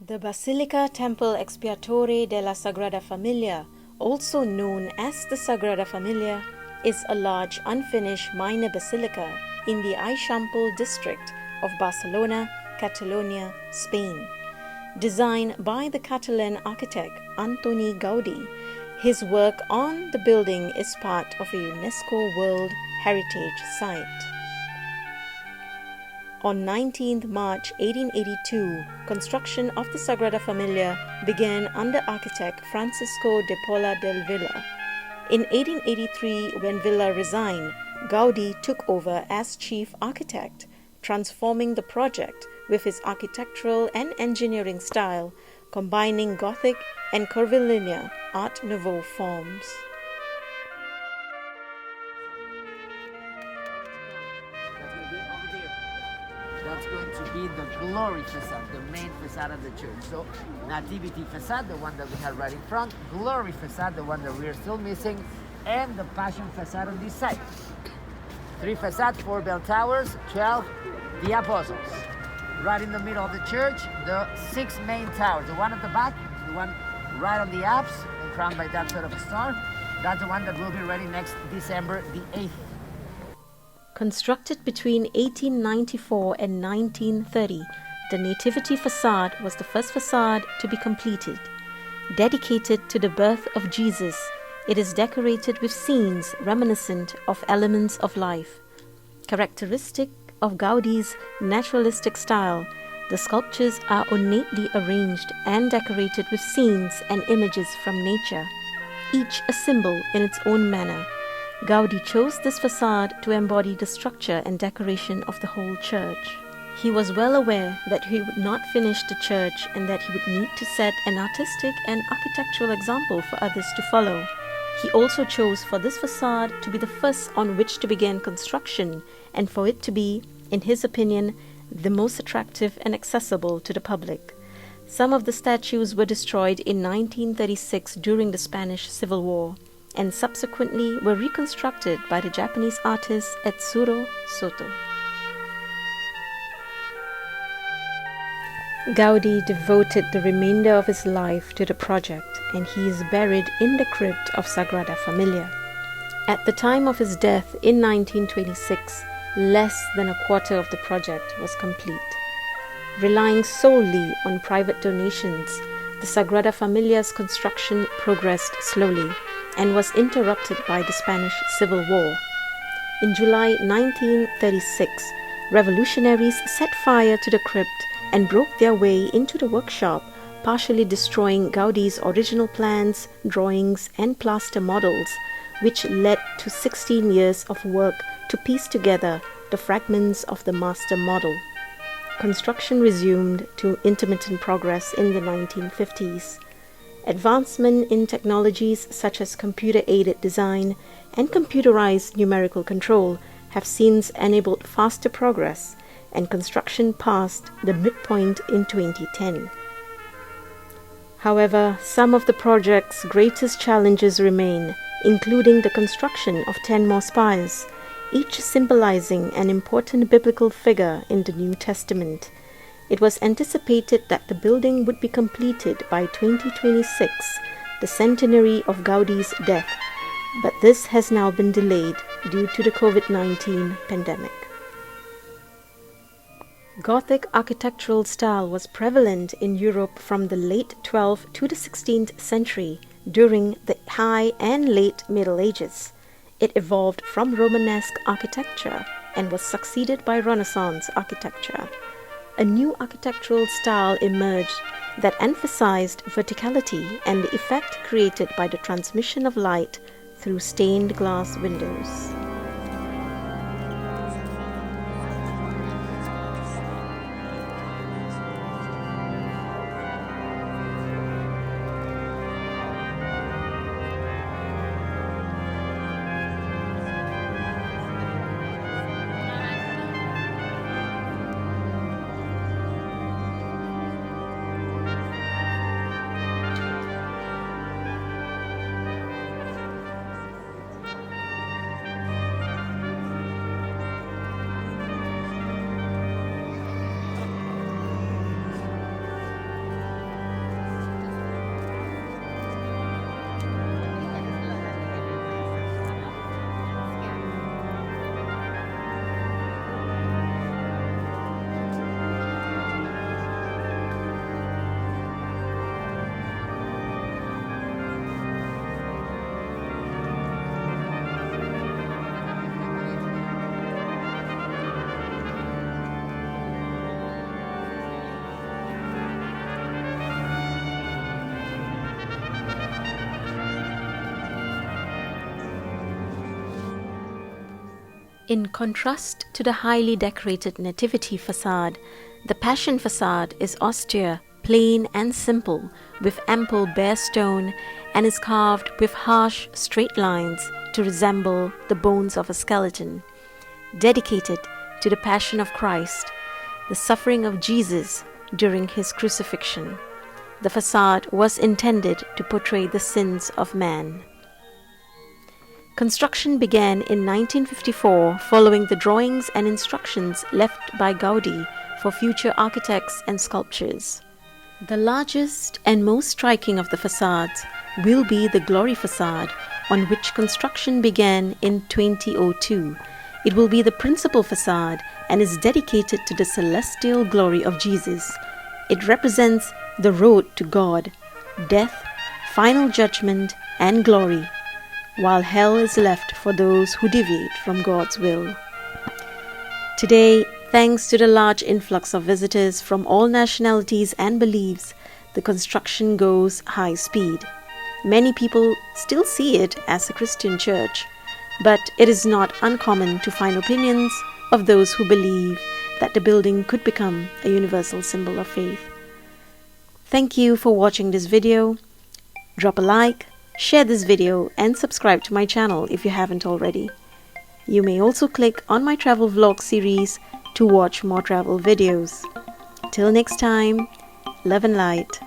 The Basilica Temple Expiatory della Sagrada Familia, also known as the Sagrada Familia, is a large unfinished minor basilica in the Eixample district of Barcelona, Catalonia, Spain. Designed by the Catalan architect Antoni Gaudí, his work on the building is part of a UNESCO World Heritage Site. On 19 March 1882, construction of the Sagrada Familia began under architect Francisco de Paula del Villa. In 1883, when Villa resigned, Gaudí took over as chief architect, transforming the project with his architectural and engineering style, combining Gothic and curvilinear Art Nouveau forms. That's going to be the glory facade, the main facade of the church. So, nativity facade, the one that we have right in front, glory facade, the one that we are still missing, and the passion facade on this side. 3 facades, 4 bell towers, 12 the apostles. Right in the middle of the church, the 6 main towers. The one at the back, the one right on the apse, and crowned by that sort of a star. That's the one that will be ready next December the 8th. Constructed between 1894 and 1930, the Nativity facade was the first facade to be completed. Dedicated to the birth of Jesus, it is decorated with scenes reminiscent of elements of life. Characteristic of Gaudí's naturalistic style, the sculptures are ornately arranged and decorated with scenes and images from nature, each a symbol in its own manner. Gaudí chose this facade to embody the structure and decoration of the whole church. He was well aware that he would not finish the church and that he would need to set an artistic and architectural example for others to follow. He also chose for this facade to be the first on which to begin construction and for it to be, in his opinion, the most attractive and accessible to the public. Some of the statues were destroyed in 1936 during the Spanish Civil War, and subsequently were reconstructed by the Japanese artist Etsuro Soto. Gaudí devoted the remainder of his life to the project, and he is buried in the crypt of Sagrada Familia. At the time of his death in 1926, less than a quarter of the project was complete. Relying solely on private donations, the Sagrada Familia's construction progressed slowly and was interrupted by the Spanish Civil War. In July 1936, revolutionaries set fire to the crypt and broke their way into the workshop, partially destroying Gaudí's original plans, drawings, and plaster models, which led to 16 years of work to piece together the fragments of the master model. Construction resumed to intermittent progress in the 1950s. Advancement in technologies such as computer-aided design and computerized numerical control have since enabled faster progress, and construction passed the midpoint in 2010. However, some of the project's greatest challenges remain, including the construction of 10 more spires, each symbolizing an important biblical figure in the New Testament. It was anticipated that the building would be completed by 2026, the centenary of Gaudí's death, but this has now been delayed due to the COVID-19 pandemic. Gothic architectural style was prevalent in Europe from the late 12th to the 16th century during the High and Late Middle Ages. It evolved from Romanesque architecture and was succeeded by Renaissance architecture. A new architectural style emerged that emphasized verticality and the effect created by the transmission of light through stained glass windows. In contrast to the highly decorated nativity facade, the Passion facade is austere, plain and simple, with ample bare stone, and is carved with harsh straight lines to resemble the bones of a skeleton. Dedicated to the Passion of Christ, the suffering of Jesus during his crucifixion, the facade was intended to portray the sins of man. Construction began in 1954 following the drawings and instructions left by Gaudi for future architects and sculptors. The largest and most striking of the facades will be the Glory facade, on which construction began in 2002. It will be the principal facade and is dedicated to the celestial glory of Jesus. It represents the road to God, death, final judgment, and glory, while hell is left for those who deviate from God's will. Today, thanks to the large influx of visitors from all nationalities and beliefs, the construction goes high speed. Many people still see it as a Christian church, but it is not uncommon to find opinions of those who believe that the building could become a universal symbol of faith. Thank you for watching this video. Drop a like, share this video, and subscribe to my channel if you haven't already. You may also click on my travel vlog series to watch more travel videos. Till next time, love and light.